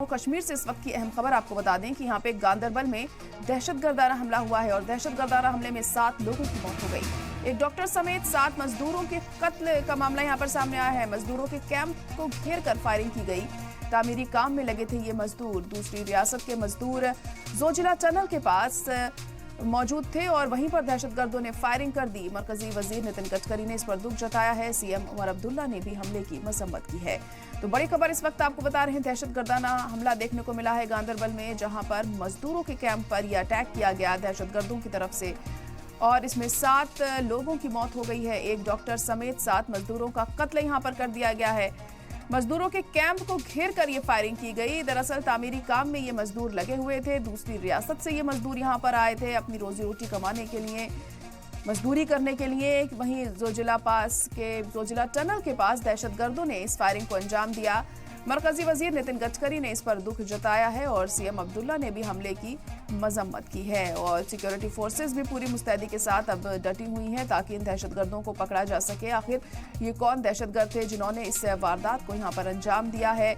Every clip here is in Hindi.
कश्मीर से इस वक्त की अहम खबर आपको बता दें कि यहाँ पे गांदरबल में दहशतगर्दाना हमला हुआ है और दहशतगर्दाना हमले में 7 लोगों की मौत हो गई। एक डॉक्टर समेत 7 मजदूरों के कत्ल का मामला यहाँ पर सामने आया है। मजदूरों के कैंप को घेर कर फायरिंग की गई। तामीरी काम में लगे थे ये मजदूर। दूसरी रियासत के मजदूर जोजिला टनल के पास मौजूद थे और वहीं पर दहशतगर्दों ने फायरिंग कर दी। मरकजी वजीर नितिन गडकरी ने इस पर दुख जताया है। सीएम उमर अब्दुल्ला ने भी हमले की मजम्मत की है। तो बड़ी खबर इस वक्त आपको बता रहे हैं, दहशतगर्दाना हमला देखने को मिला है गांदरबल में, जहां पर मजदूरों के कैंप पर यह अटैक किया गया दहशतगर्दों की तरफ से और इसमें 7 लोगों की मौत हो गई है। एक डॉक्टर समेत 7 मजदूरों का कत्ल यहां पर कर दिया गया है। मजदूरों के कैंप को घेर कर ये फायरिंग की गई। दरअसल तामीरी काम में ये मजदूर लगे हुए थे। दूसरी रियासत से ये मजदूर यहाँ पर आए थे अपनी रोजी रोटी कमाने के लिए, मजदूरी करने के लिए। वहीं जोजिला टनल के पास दहशतगर्दों ने इस फायरिंग को अंजाम दिया। मरकजी वजीर नितिन गडकरी ने इस पर दुख जताया है और सीएम अब्दुल्ला ने भी हमले की मजम्मत की है। और सिक्योरिटी फोर्सेस भी पूरी मुस्तैदी के साथ अब डटी हुई हैं ताकि इन दहशतगर्दों को पकड़ा जा सके। आखिर ये कौन दहशतगर्द थे जिन्होंने इस वारदात को यहाँ पर अंजाम दिया है।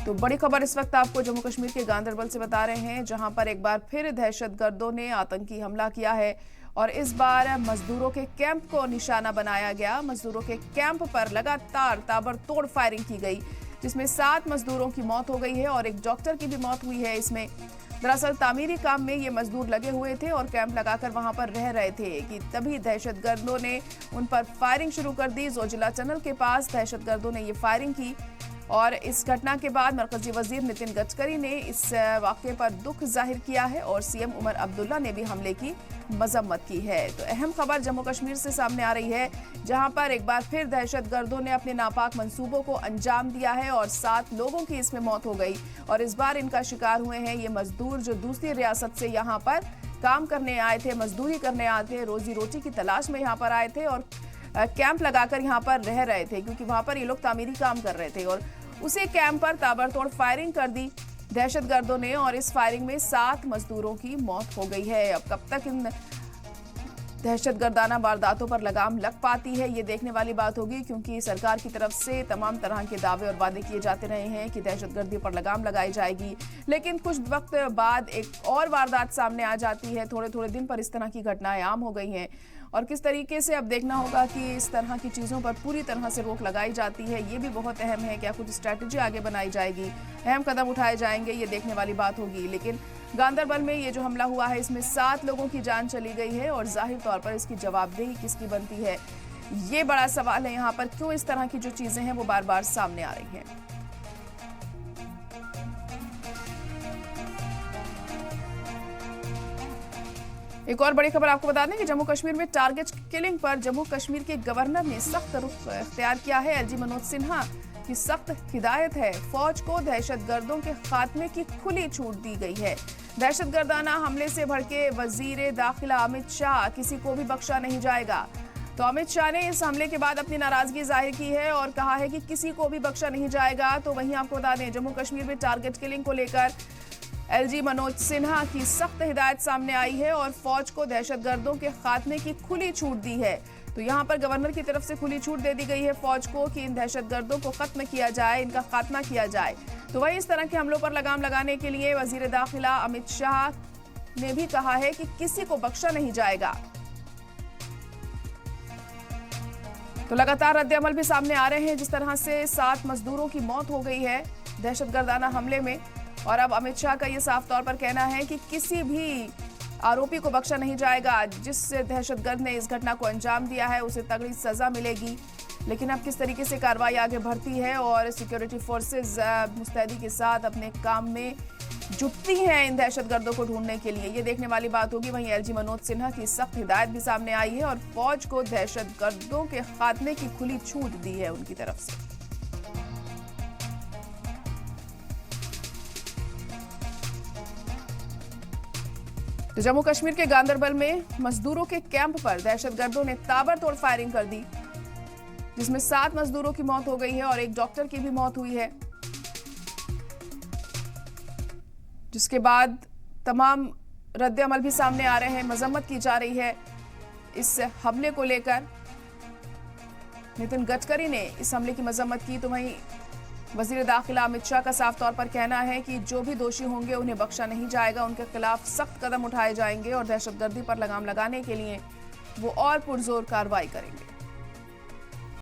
तो बड़ी खबर इस वक्त आपको जम्मू कश्मीर के गांदरबल से बता रहे हैं, जहां पर एक बार फिर दहशतगर्दों ने आतंकी हमला किया है और इस बार मजदूरों के कैंप को निशाना बनाया गया। मजदूरों के कैंप पर लगातार ताबड़तोड़ फायरिंग की गई, जिसमें 7 मजदूरों की मौत हो गई है और एक डॉक्टर की भी मौत हुई है। इसमें दरअसल तामीरी काम में ये मजदूर लगे हुए थे और कैंप लगाकर वहां पर रह रहे थे कि तभी दहशतगर्दों ने उन पर फायरिंग शुरू कर दी। जोजिला टनल के पास दहशतगर्दों ने ये फायरिंग की और इस घटना के बाद मरकजी वजीर नितिन गडकरी ने इस वाक़े पर दुख जाहिर किया है और सीएम उमर अब्दुल्ला ने भी हमले की मजम्मत की है। तो अहम खबर जम्मू कश्मीर से सामने आ रही है, जहां पर एक बार फिर दहशतगर्दों ने अपने नापाक मंसूबों को अंजाम दिया है और 7 लोगों की इसमें मौत हो गई। और इस बार इनका शिकार हुए हैं ये मजदूर जो दूसरी रियासत से यहाँ पर काम करने आए थे, मजदूरी करने आए थे, रोजी रोटी की तलाश में यहाँ पर आए थे और कैंप लगाकर यहाँ पर रह रहे थे, क्योंकि वहां पर ये लोग तामीरी काम कर रहे थे और उसी कैंप पर ताबड़तोड़ फायरिंग कर दी दहशतगर्दों ने और इस फायरिंग में 7 मजदूरों की मौत हो गई है। अब कब तक इन दहशतगर्दाना वारदातों पर लगाम लग पाती है, ये देखने वाली बात होगी, क्योंकि सरकार की तरफ से तमाम तरह के दावे और वादे किए जाते रहे हैं कि दहशतगर्दी पर लगाम लगाई जाएगी। लेकिन कुछ वक्त बाद एक और वारदात सामने आ जाती है। थोड़े थोड़े दिन पर इस तरह की घटनाएं आम हो गई हैं और किस तरीके से अब देखना होगा कि इस तरह की चीज़ों पर पूरी तरह से रोक लगाई जाती है। ये भी बहुत अहम है। क्या कुछ स्ट्रैटेजी आगे बनाई जाएगी, अहम कदम उठाए जाएंगे, ये देखने वाली बात होगी। लेकिन गांदरबल में ये जो हमला हुआ है, इसमें 7 लोगों की जान चली गई है और जाहिर तौर पर इसकी जवाबदेही किसकी बनती है, ये बड़ा सवाल है। यहाँ पर क्यों इस तरह की जो चीज़ें हैं वो बार बार सामने आ रही हैं। एक और बड़ी खबर आपको बता दें कि जम्मू कश्मीर में टारगेट किलिंग पर जम्मू कश्मीर के गवर्नर ने सख्त रुख इख्तियार किया है। एलजी मनोज सिन्हा की सख्त हिदायत है। फौज को दहशतगर्दों के खात्मे की खुली छूट दी गई है। दहशतगर्दाना हमले से भड़के वजीर दाखिला अमित शाह, किसी को भी बख्शा नहीं जाएगा। तो अमित शाह ने इस हमले के बाद अपनी नाराजगी जाहिर की है और कहा है कि किसी को भी बख्शा नहीं जाएगा। तो वहीं आपको बता दें, जम्मू कश्मीर में टारगेट किलिंग को लेकर एलजी मनोज सिन्हा की सख्त हिदायत सामने आई है और फौज को दहशतगर्दों के खात्मे की खुली छूट दी है। तो यहां पर गवर्नर की तरफ से खुली छूट दे दी गई है फौज को कि इन दहशतगर्दों को खत्म किया जाए, इनका खात्मा किया जाए। तो वहीं इस तरह के हमलों पर लगाम लगाने के लिए वजीर दाखिला अमित शाह ने भी कहा है कि किसी को बख्शा नहीं जाएगा। तो लगातार रद्द-ए-अमल भी सामने आ रहे हैं, जिस तरह से 7 मजदूरों की मौत हो गई है दहशतगर्दाना हमले में। और अब अमित शाह का ये साफ तौर पर कहना है कि किसी भी आरोपी को बख्शा नहीं जाएगा। जिस दहशतगर्द ने इस घटना को अंजाम दिया है उसे तगड़ी सजा मिलेगी। लेकिन अब किस तरीके से कार्रवाई आगे बढ़ती है और सिक्योरिटी फोर्सेस मुस्तैदी के साथ अपने काम में जुटती हैं इन दहशतगर्दों को ढूंढने के लिए, ये देखने वाली बात होगी। वहीं एलजी मनोज सिन्हा की सख्त हिदायत भी सामने आई है और फौज को दहशतगर्दों के खात्मे की खुली छूट दी है उनकी तरफ से। तो जम्मू कश्मीर के गांदरबल में मजदूरों के कैंप पर दहशतगर्दों ने ताबड़तोड़ फायरिंग कर दी, जिसमें 7 मजदूरों की मौत हो गई है और एक डॉक्टर की भी मौत हुई है। जिसके बाद तमाम रद्द-ए-अमल भी सामने आ रहे हैं, मजम्मत की जा रही है इस हमले को लेकर। नितिन गडकरी ने इस हमले की मजम्मत की। तो वहीं वजीर दाखिला अमित शाह का साफ तौर पर कहना है कि जो भी दोषी होंगे उन्हें बख्शा नहीं जाएगा, उनके खिलाफ सख्त कदम उठाए जाएंगे और दहशतगर्दी पर लगाम लगाने के लिए वो और पुरजोर कार्रवाई करेंगे।